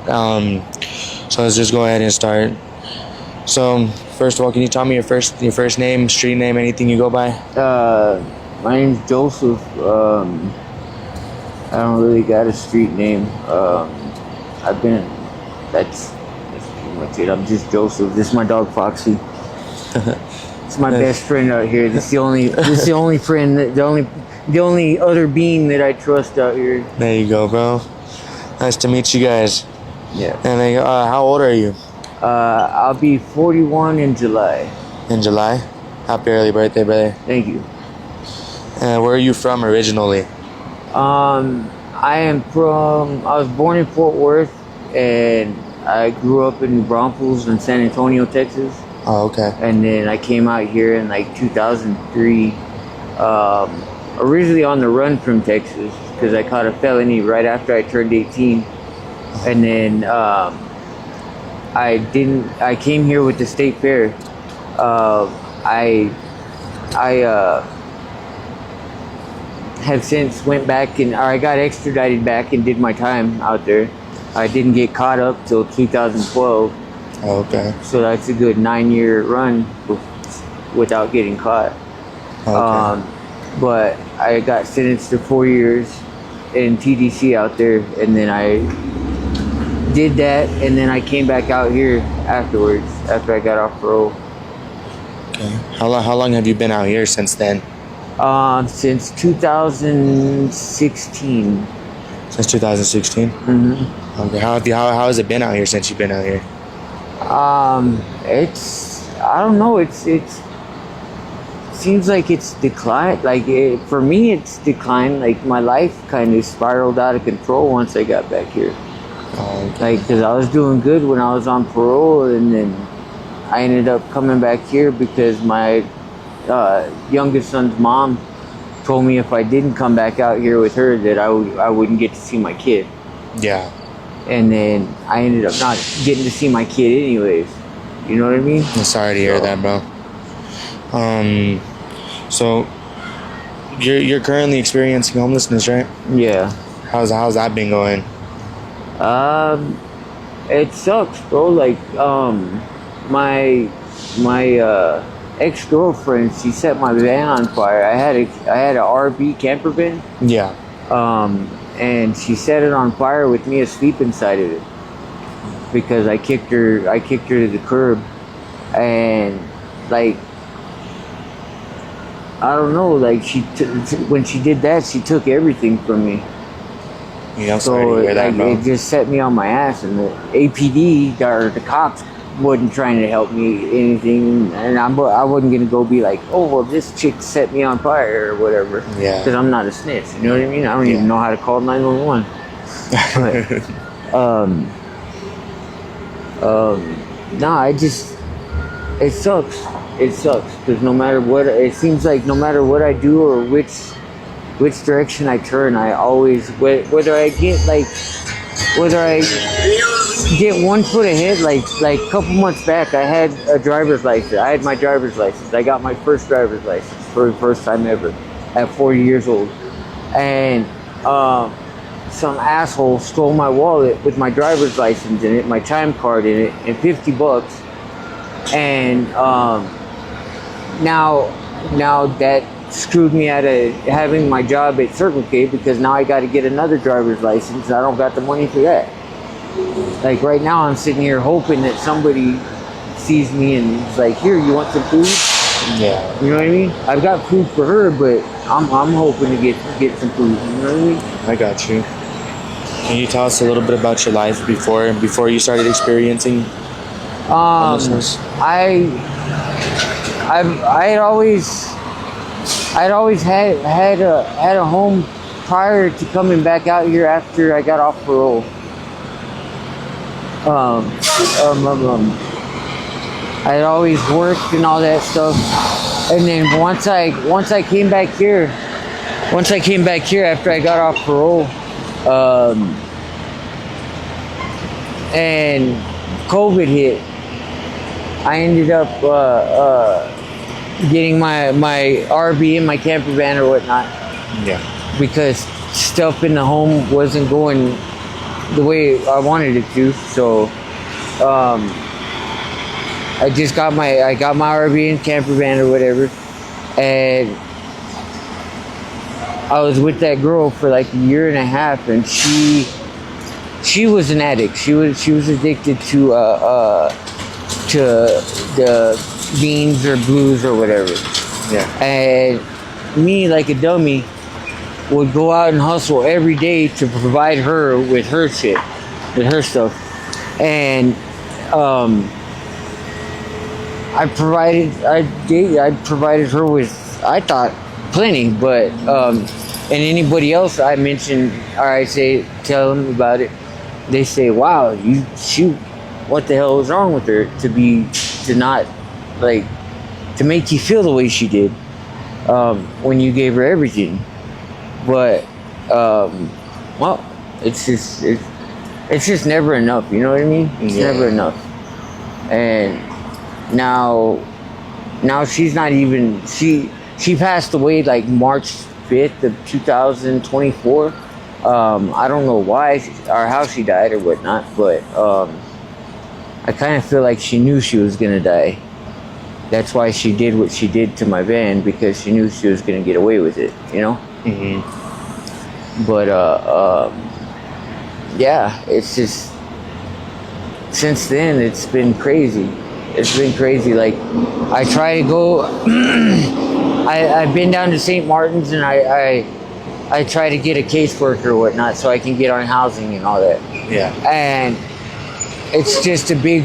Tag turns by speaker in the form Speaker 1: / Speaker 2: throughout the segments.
Speaker 1: So let's just go ahead and start. So first of all, can you tell me your first name, street name, anything you go by?
Speaker 2: My name's Joseph. I don't really got a street name. That's pretty much it. I'm just Joseph. This is my dog Foxy. It's my best friend out here. This is the only friend the only other being that I trust out here.
Speaker 1: There you go, bro. Nice to meet you guys.
Speaker 2: Yeah.
Speaker 1: And then, how old are you?
Speaker 2: I'll be 41 in July.
Speaker 1: In July? Happy early birthday, brother.
Speaker 2: Thank you.
Speaker 1: And where are you from originally?
Speaker 2: I was born in Fort Worth, and I grew up in New Braunfels in San Antonio, Texas.
Speaker 1: Oh, okay.
Speaker 2: And then I came out here in like 2003, originally on the run from Texas because I caught a felony right after I turned 18. And then I came here with the state fair. I have since went back or I got extradited back and did my time out there. I didn't get caught up till 2012.
Speaker 1: Oh, okay.
Speaker 2: So that's a good 9-year run without getting caught.
Speaker 1: Okay.
Speaker 2: But I got sentenced to 4 years in TDC out there, and then I did that, and then I came back out here afterwards after I got off parole.
Speaker 1: Okay. How long have you been out here since then?
Speaker 2: Since 2016.
Speaker 1: Since 2016.
Speaker 2: Mm-hmm.
Speaker 1: Okay. How has it been out here since you've been out here?
Speaker 2: I don't know. It seems like it's declined. Like for me, it's declined. Like my life kind of spiraled out of control once I got back here.
Speaker 1: Oh, okay.
Speaker 2: Like, because I was doing good when I was on parole, and then I ended up coming back here because my youngest son's mom told me if I didn't come back out here with her that I wouldn't get to see my kid.
Speaker 1: Yeah.
Speaker 2: And then I ended up not getting to see my kid anyways. You know what I mean?
Speaker 1: I'm sorry to hear that, bro. So you're currently experiencing homelessness, right?
Speaker 2: Yeah.
Speaker 1: How's that been going?
Speaker 2: It sucks, bro. Like, my ex-girlfriend, she set my van on fire. I had a RV camper van.
Speaker 1: Yeah.
Speaker 2: And she set it on fire with me asleep inside of it because I kicked her to the curb, and like I don't know, like when she did that, she took everything from me.
Speaker 1: Yeah, I'm sorry to hear that,
Speaker 2: like,
Speaker 1: bro.
Speaker 2: it just set me on my ass, and the APD or the cops wasn't trying to help me anything, and I wasn't gonna go be like, oh well, this chick set me on fire or whatever.
Speaker 1: Yeah.
Speaker 2: Because I'm not a snitch. You know what I mean? I don't even know how to call 911. But nah, it sucks. It sucks because no matter what, it seems like no matter what I do or which direction I turn, I always whether I get 1 foot ahead. Like a couple months back, I had a driver's license. I had my driver's license. I got my first driver's license for the first time ever at 40 years old, and some asshole stole my wallet with my driver's license in it, my time card in it, and $50. And now that screwed me out of having my job at Circle K because now I got to get another driver's license. And I don't got the money for that. Like right now, I'm sitting here hoping that somebody sees me and is like, "Here, you want some food?"
Speaker 1: Yeah.
Speaker 2: You know what I mean? I've got food for her, but I'm hoping to get some food. You know what I mean?
Speaker 1: I got you. Can you tell us a little bit about your life before you started experiencing homelessness?
Speaker 2: I'd always had a home prior to coming back out here after I got off parole. I had always worked and all that stuff, and then once I came back here after I got off parole, and COVID hit, I ended up getting my RV and my camper van or whatnot.
Speaker 1: Yeah.
Speaker 2: Because stuff in the home wasn't going the way I wanted it to. So I just got my RV and camper van or whatever, and I was with that girl for like a year and a half, and she was an addict. She was addicted to the beans or blues or whatever.
Speaker 1: Yeah.
Speaker 2: And me, like a dummy, would go out and hustle every day to provide her with her shit, with her stuff. And I provided her with, I thought, plenty, but and anybody else I mention or I say tell them about it, they say, "Wow, what the hell was wrong with her to not like to make you feel the way she did when you gave her everything?" But well, it's just never enough. You know what I mean? It's never enough. And now she's not even, she passed away like March 5th of 2024. I don't know why or how she died or whatnot, but I kind of feel like she knew she was gonna die. That's why she did what she did to my van, because she knew she was gonna get away with it, you know? But yeah, it's just, since then it's been crazy. It's been crazy. Like, I try to go I've been down to St. Martin's, and I try to get a caseworker or whatnot so I can get on housing and all that.
Speaker 1: Yeah.
Speaker 2: And it's just a big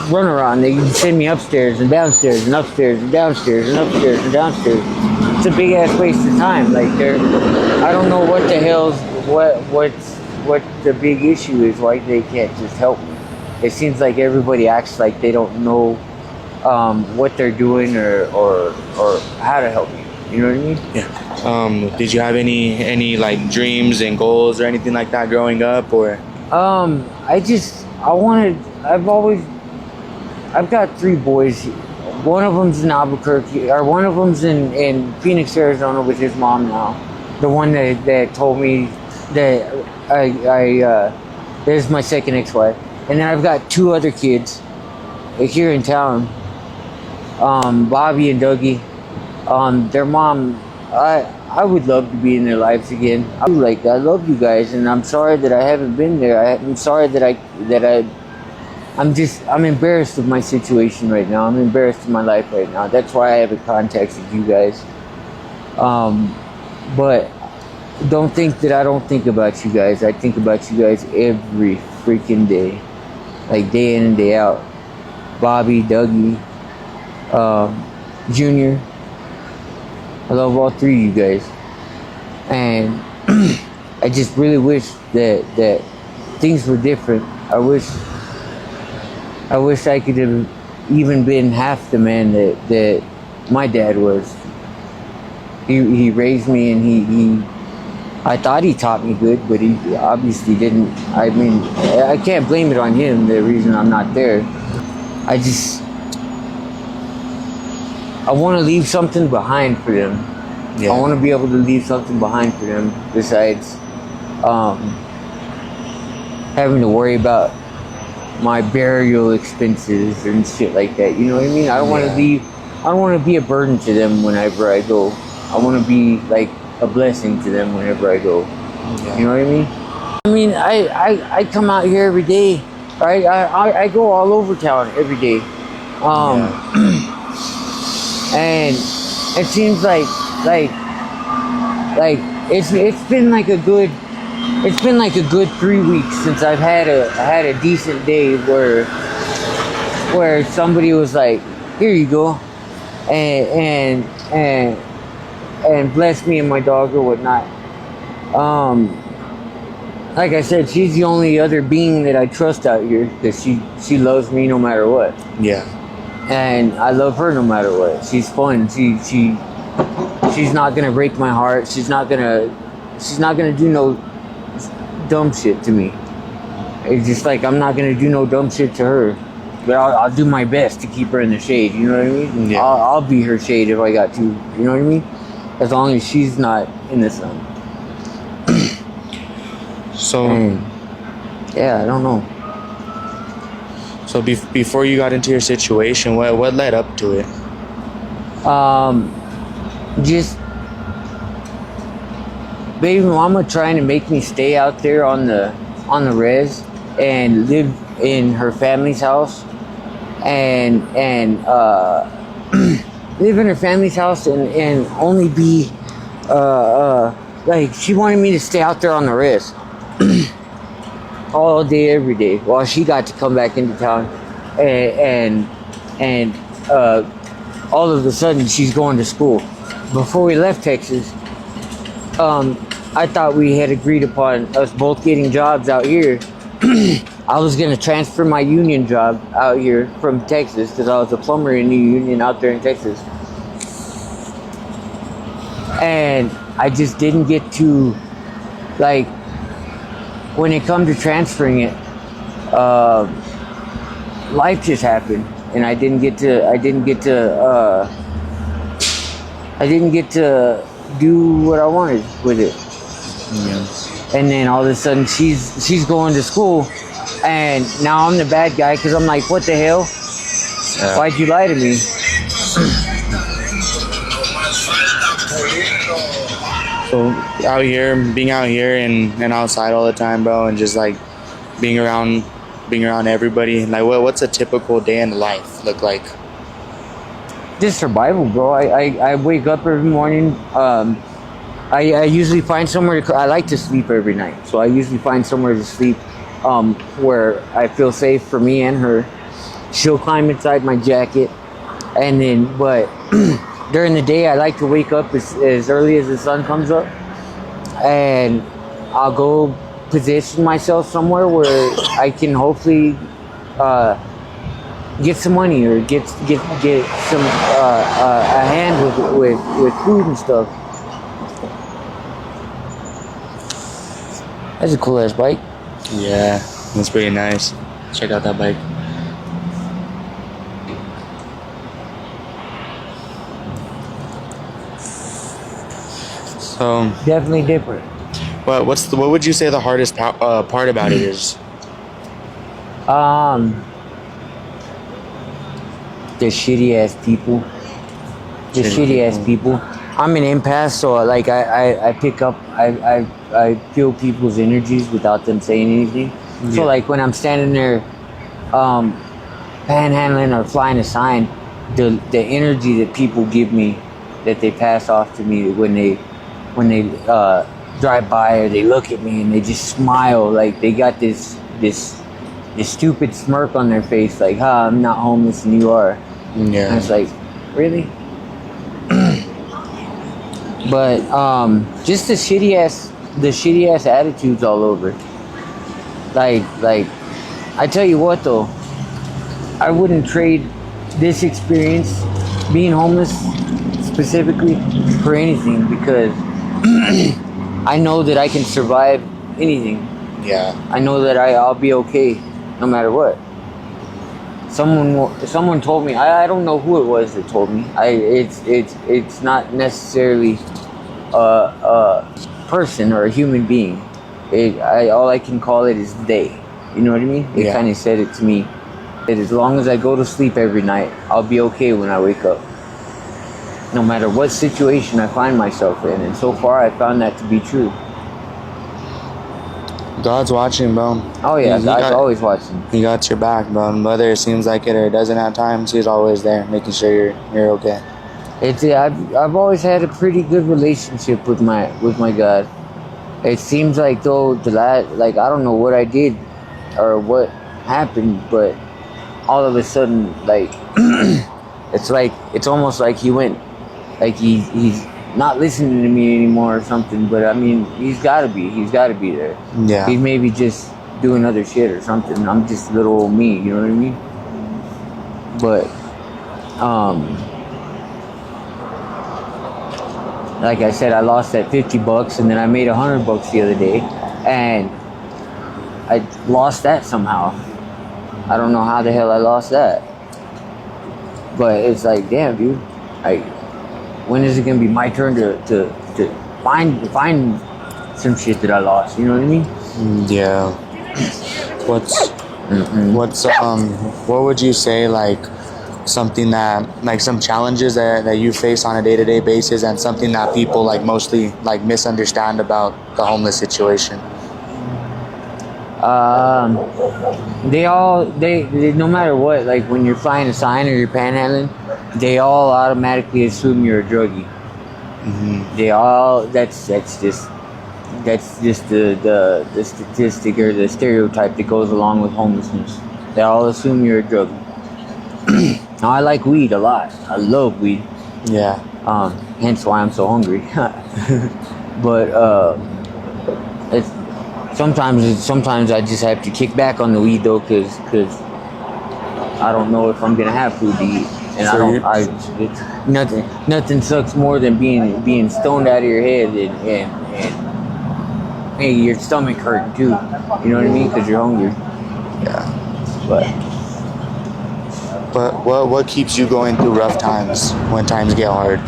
Speaker 2: runaround. They send me upstairs and downstairs and upstairs and downstairs and upstairs and downstairs. It's a big ass waste of time. Like, I don't know what the hell's what the big issue is. Why they can't just help me? It seems like everybody acts like they don't know what they're doing or how to help you. You know what I mean?
Speaker 1: Yeah. Did you have any like dreams and goals or anything like that growing up, or?
Speaker 2: I've got 3 boys. One of them's in Albuquerque, or one of them's in Phoenix, Arizona with his mom now. The one that told me that there's my second ex-wife. And then I've got 2 other kids here in town, Bobby and Dougie. Their mom, I would love to be in their lives again. I love you guys, and I'm sorry that I haven't been there. I'm sorry I'm embarrassed of my situation right now. I'm embarrassed of my life right now. That's why I haven't contacted you guys. But don't think that I don't think about you guys. I think about you guys every freaking day. Like, day in and day out. Bobby, Dougie, Junior. I love all 3 of you guys. And I just really wish that things were different. I wish I could have even been half the man that my dad was. He raised me, and I thought he taught me good, but he obviously didn't. I mean, I can't blame it on him, the reason I'm not there. I want to leave something behind for them. Yeah. I want to be able to leave something behind for them besides having to worry about my burial expenses and shit like that. You know what I mean? I don't want to be a burden to them whenever I go. I want to be like a blessing to them whenever I go. Yeah. You know what I mean? I mean, I come out here every day. Right? I go all over town every day. And it seems like it's been like a good 3 weeks since I've had a decent day where somebody was like, "Here you go," and bless me and my dog or whatnot. Like I said, she's the only other being that I trust out here, because she loves me no matter what.
Speaker 1: Yeah.
Speaker 2: And I love her no matter what. She's fun. She's not gonna break my heart. She's not gonna do no dumb shit to me. It's just like, I'm not gonna do no dumb shit to her, but I'll do my best to keep her in the shade. You know what I mean? Yeah. I'll be her shade if I got to. You know what I mean? As long as she's not in the sun.
Speaker 1: So,
Speaker 2: Yeah, I don't know.
Speaker 1: So before you got into your situation, what led up to it?
Speaker 2: Just baby mama trying to make me stay out there on the res and live in her family's house and live in her family's house and only be like she wanted me to stay out there on the res all day every day while she got to come back into town and all of a sudden she's going to school. Before we left Texas, I thought we had agreed upon us both getting jobs out here. I was gonna transfer my union job out here from Texas because I was a plumber in the union out there in Texas, and I just didn't get to, like, when it come to transferring it, life just happened, and I didn't get to do what I wanted with it.
Speaker 1: Yeah.
Speaker 2: And then all of a sudden she's going to school, and now I'm the bad guy because I'm like, what the hell?
Speaker 1: Yeah.
Speaker 2: Why'd you lie to me?
Speaker 1: So being out here and outside all the time, bro, and just like being around everybody. Like, what's a typical day in life look like?
Speaker 2: Just survival, bro. I wake up every morning. I usually find somewhere I like to sleep every night, so I usually find somewhere to sleep where I feel safe for me and her. She'll climb inside my jacket, and then but during the day I like to wake up as early as the sun comes up, and I'll go position myself somewhere where I can hopefully get some money or get some a hand with food and stuff. That's a cool ass bike.
Speaker 1: Yeah, that's pretty nice. Check out that bike. So
Speaker 2: Definitely different.
Speaker 1: what would you say the hardest part about it is?
Speaker 2: The shitty ass people. The shitty ass people. I'm an empath, so like I pick up, I feel people's energies without them saying anything.
Speaker 1: Yeah.
Speaker 2: So like when I'm standing there, panhandling or flying a sign, the energy that people give me, that they pass off to me when they drive by or they look at me and they just smile, like they got this stupid smirk on their face, like, I'm not homeless and you are.
Speaker 1: Yeah.
Speaker 2: And it's like, really? But just the shitty ass attitudes all over. Like I tell you what though, I wouldn't trade this experience, being homeless specifically, for anything, because I know that I can survive anything.
Speaker 1: Yeah.
Speaker 2: I know that I'll be okay no matter what. Someone told me, I don't know who it was that told me. It's not necessarily a person or a human being. All I can call it is they. You know what I mean? It kind of said it to me that as long as I go to sleep every night, I'll be okay when I wake up, no matter what situation I find myself in. And so far, I found that to be true.
Speaker 1: God's watching, bro.
Speaker 2: Oh yeah, God's always watching.
Speaker 1: He got your back, bro. Whether it seems like it or it doesn't at times, he's always there, making sure you're okay.
Speaker 2: I've always had a pretty good relationship with my God. It seems like though like I don't know what I did or what happened, but all of a sudden, like it's almost like he went, like he's not listening to me anymore or something. But I mean, he's gotta be there.
Speaker 1: Yeah.
Speaker 2: He's maybe just doing other shit or something. I'm just little old me, you know what I mean? But like I said, I lost that $50 and then I made $100 the other day, and I lost that somehow. I don't know how the hell I lost that. But it's like, damn, dude. Like, when is it gonna be my turn to find some shit that I lost? You know what I mean?
Speaker 1: Yeah. What would you say, like, something that, like, some challenges that you face on a day-to-day basis, and something that people, like, mostly, like, misunderstand about the homeless situation?
Speaker 2: They no matter what, like when you're flying a sign or you're panhandling, they all automatically assume you're a druggie. They all that's just the statistic or the stereotype that goes along with homelessness. They all assume you're a druggie. Now I like weed a lot. I love weed.
Speaker 1: Yeah.
Speaker 2: Hence why I'm so hungry. But it's sometimes I just have to kick back on the weed though, cause I don't know if I'm gonna have food to eat, and it's nothing sucks more than being stoned out of your head and hey, your stomach hurting too. You know what I mean? Cause you're hungry.
Speaker 1: Yeah.
Speaker 2: But
Speaker 1: what keeps you going through rough times when times get hard?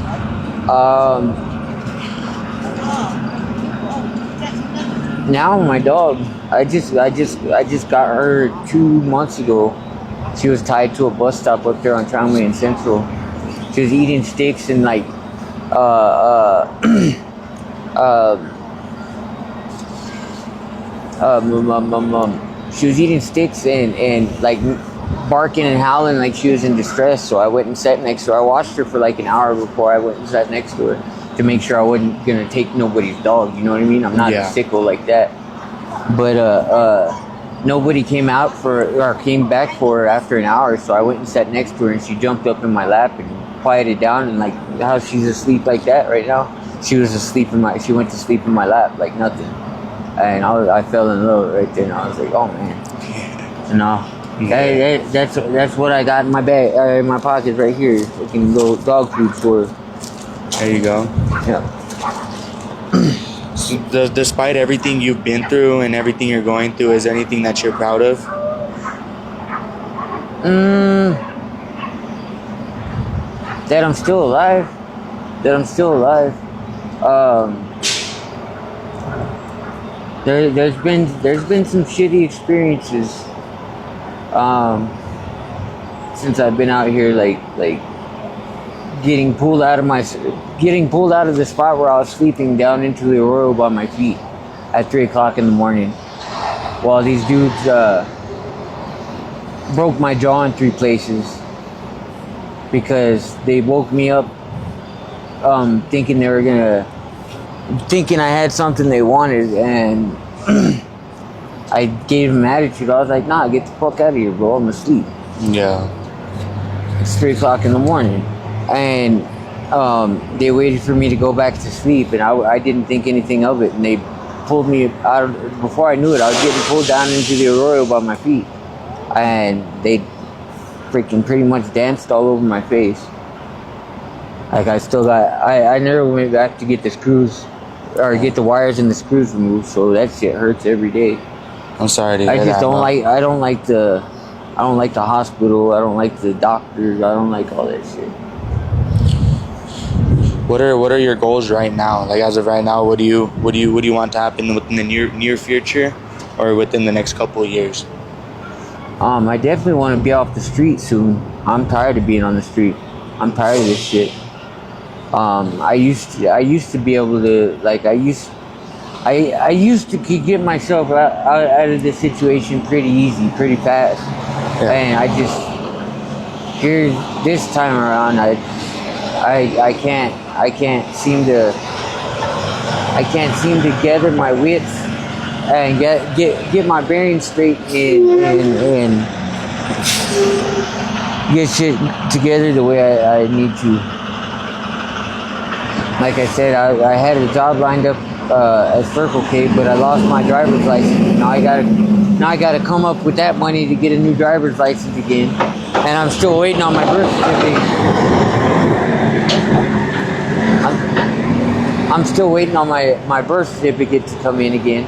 Speaker 2: Now my dog, I just got her 2 months ago. She was tied to a bus stop up there on Tramway and Central. She was eating sticks and like she was eating sticks and like barking and howling like she was in distress. So I went and sat next to her. I watched her for like an hour before I went and sat next to her to make sure I wasn't gonna take nobody's dog. You know what I mean? I'm not a sicko like that. But nobody came back for her after an hour. So I went and sat next to her, and she jumped up in my lap and quieted down. And like how she's asleep like that right now, she went to sleep in my lap like nothing. And I fell in love right there. And I was like, oh man, you know. That's what I got in my bag, in my pocket right here. Fucking little dog food store.
Speaker 1: There you go.
Speaker 2: Yeah.
Speaker 1: So despite everything you've been through and everything you're going through, is there anything that you're proud of?
Speaker 2: That I'm still alive. There's been some shitty experiences since I've been out here, like getting pulled out of the spot where I was sleeping down into the arroyo by my feet at 3 o'clock in the morning, while these dudes broke my jaw in 3 places because they woke me up thinking I had something they wanted, and I gave them attitude. I was like, nah, get the fuck out of here, bro. I'm asleep.
Speaker 1: Yeah.
Speaker 2: It's 3 o'clock in the morning. And they waited for me to go back to sleep, and I didn't think anything of it. And they pulled me out. Before I knew it, I was getting pulled down into the arroyo by my feet. And they freaking pretty much danced all over my face. Like I never went back to get the screws, or get the wires and the screws removed, so that shit hurts every day.
Speaker 1: I'm sorry to hear that.
Speaker 2: I don't like the hospital. I don't like the doctors. I don't like all that shit.
Speaker 1: What are your goals right now? Like, as of right now, what do you want to happen within the near future, or within the next couple of years?
Speaker 2: I definitely want to be off the street soon. I'm tired of being on the street. I'm tired of this shit. I used to be able to, like, I used to get myself out of this situation pretty easy, pretty fast. Yeah. And I just, here this time around, I can't seem to gather my wits and get my bearings straight and get shit together the way I need to. Like I said, I had a job lined up at Circle K, but I lost my driver's license. Now I gotta come up with that money to get a new driver's license again, and I'm still waiting on my birth certificate. I'm still waiting on my birth certificate to come in again.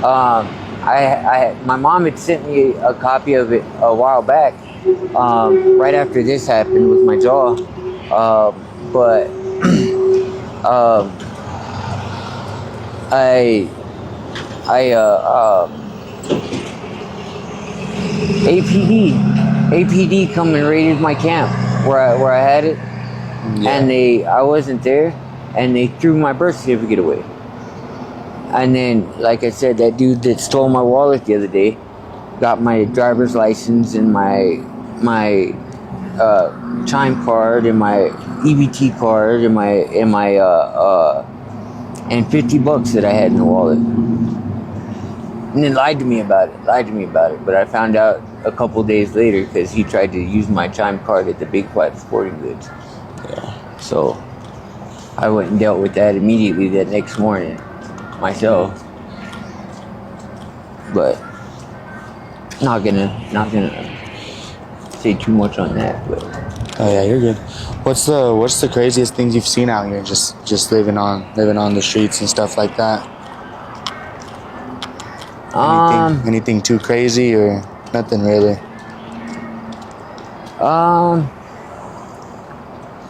Speaker 2: My mom had sent me a copy of it a while back, right after this happened with my jaw, but APD come and raided my camp where I had it, and I wasn't there, and they threw my birth certificate away. And then, like I said, that dude that stole my wallet the other day got my driver's license and my chime card and my EBT card and and $50 that I had in the wallet. And then lied to me about it. But I found out a couple days later because he tried to use my chime card at the Big Five Sporting Goods.
Speaker 1: Yeah.
Speaker 2: So I went and dealt with that immediately that next morning myself. But not gonna say too much on that. But
Speaker 1: Oh yeah, you're good. What's the craziest things you've seen out here? Just living on the streets and stuff like that. Anything too crazy or nothing really?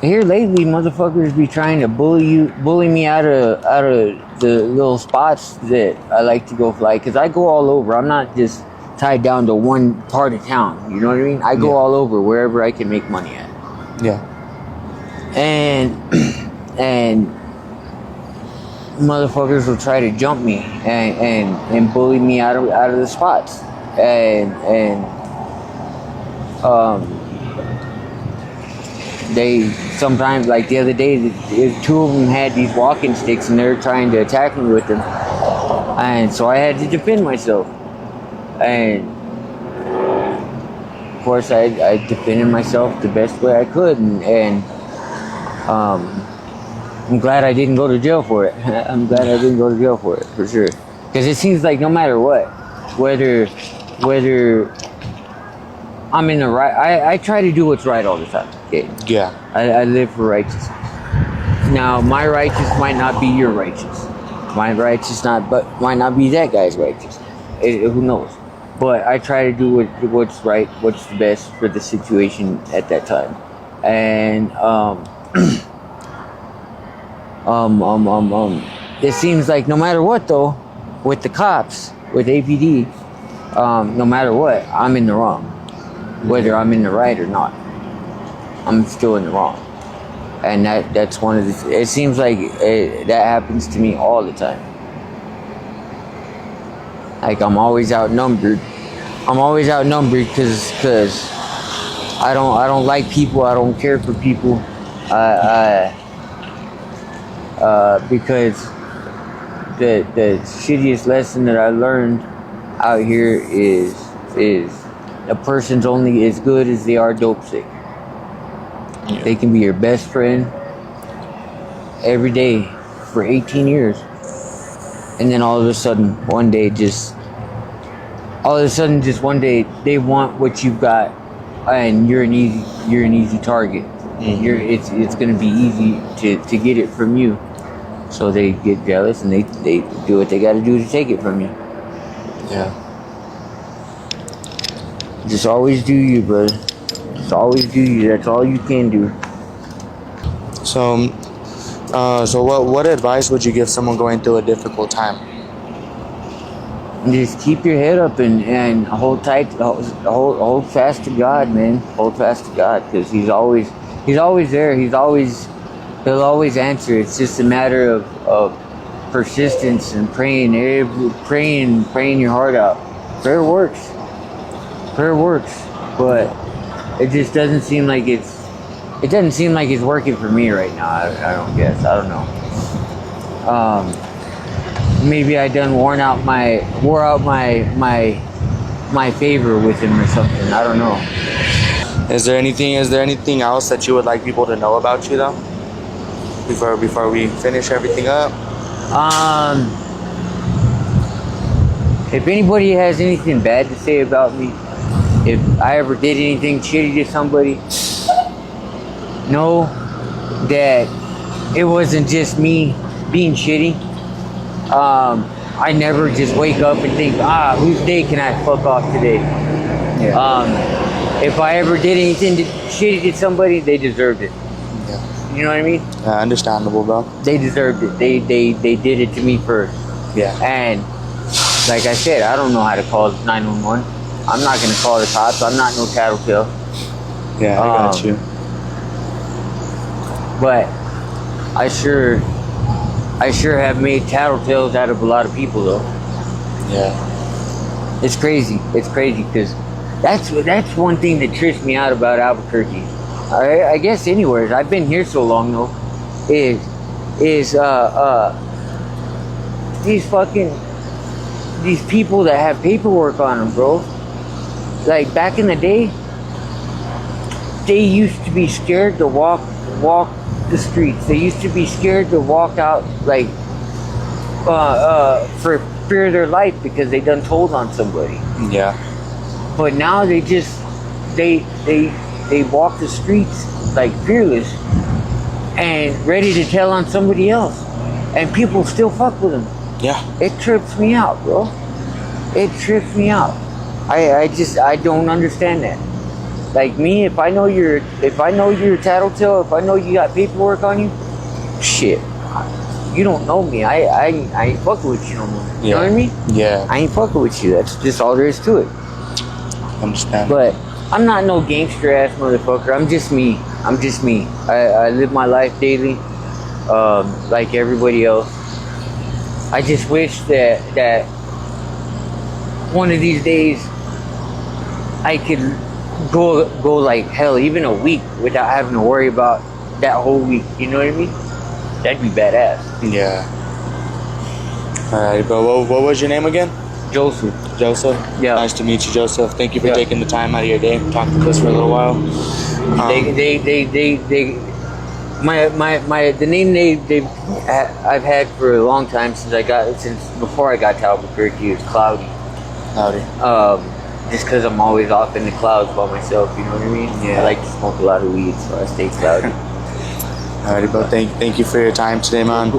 Speaker 2: Here lately, motherfuckers be trying to bully me out of the little spots that I like to go fly. Cause I go all over. I'm not just tied down to one part of town. You know what I mean? I go all over wherever I can make money at.
Speaker 1: Yeah.
Speaker 2: And motherfuckers will try to jump me and bully me out of the spots. They sometimes, like the other day, two of them had these walking sticks and they were trying to attack me with them, and so I had to defend myself. And of course, I defended myself the best way I could, and I'm glad I didn't go to jail for it. I'm glad I didn't go to jail for it, for sure. Because it seems like no matter what, whether I'm in the right, I try to do what's right all the time. Okay?
Speaker 1: Yeah.
Speaker 2: I live for righteousness. Now, my righteous might not be your righteous. My righteous might not be that guy's righteous. Who knows? But I try to do what's right, what's the best for the situation at that time. And it seems like no matter what though, with the cops, with APD, no matter what, I'm in the wrong. Whether I'm in the right or not, I'm still in the wrong. And that's one of the, it seems like that happens to me all the time. Like I'm always outnumbered. Because I don't like people. I don't care for people. Because the shittiest lesson that I learned out here is a person's only as good as they are dope sick. Yeah. They can be your best friend every day for 18 years, and then all of a sudden one day one day they want what you've got, and you're an easy target. Mm-hmm. It's gonna be easy to get it from you. So they get jealous and they do what they gotta do to take it from you.
Speaker 1: Yeah.
Speaker 2: Just always do you, brother. Just always do you. That's all you can do.
Speaker 1: So what advice would you give someone going through a difficult time?
Speaker 2: Just keep your head up and hold tight, hold fast to God, man. Hold fast to God, because He's always there. He'll always answer. It's just a matter of persistence and praying your heart out. Prayer works, but it just doesn't seem like it's working for me right now. I don't guess. I don't know. Maybe I done wore out my favor with Him or something. I don't know.
Speaker 1: Is there anything else that you would like people to know about you though? Before we finish everything up?
Speaker 2: If anybody has anything bad to say about me, if I ever did anything shitty to somebody, know that it wasn't just me being shitty. I never just wake up and think, whose day can I fuck off today? Yeah. If I ever did anything shitty to somebody, they deserved it. Yeah. You know what I mean?
Speaker 1: Understandable, bro.
Speaker 2: They deserved it. They did it to me first.
Speaker 1: Yeah.
Speaker 2: And like I said, I don't know how to call 911. I'm not gonna call the cops. I'm not no tattletale.
Speaker 1: Yeah, I got you.
Speaker 2: But I sure have made tattletales out of a lot of people though.
Speaker 1: Yeah.
Speaker 2: It's crazy. It's crazy because that's one thing that trips me out about Albuquerque. I guess anywhere. I've been here so long though. Is these people that have paperwork on them, bro. Like back in the day, they used to be scared to walk the streets. They used to be scared to walk out, like for fear of their life because they done told on somebody.
Speaker 1: Yeah.
Speaker 2: But now they walk the streets like fearless and ready to tell on somebody else, and people still fuck with them.
Speaker 1: Yeah.
Speaker 2: It trips me out, bro. It trips me out. I don't understand that. Like me, if I know you're a tattletale, if I know you got paperwork on you, shit, you don't know me. I ain't fucking with you no more. You know what I mean?
Speaker 1: Yeah.
Speaker 2: I ain't fucking with you. That's just all there is to it.
Speaker 1: Understand.
Speaker 2: But I'm not no gangster ass motherfucker. I'm just me. I live my life daily, like everybody else. I just wish that one of these days I could go like hell, even a week without having to worry about that whole week. You know what I mean? That'd be badass.
Speaker 1: Yeah. Alright, bro. What was your name again?
Speaker 2: Joseph.
Speaker 1: Joseph?
Speaker 2: Yeah.
Speaker 1: Nice to meet you, Joseph. Thank you for
Speaker 2: Yeah.
Speaker 1: taking the time out of your day to talk with us for a little while.
Speaker 2: The name I've had for a long time since before I got to Albuquerque is Cloudy.
Speaker 1: Howdy.
Speaker 2: Just because I'm always off in the clouds by myself, you know what I mean?
Speaker 1: Yeah.
Speaker 2: I like to smoke a lot of weed, so I stay cloudy.
Speaker 1: Alrighty, bro. Thank you for your time today, man.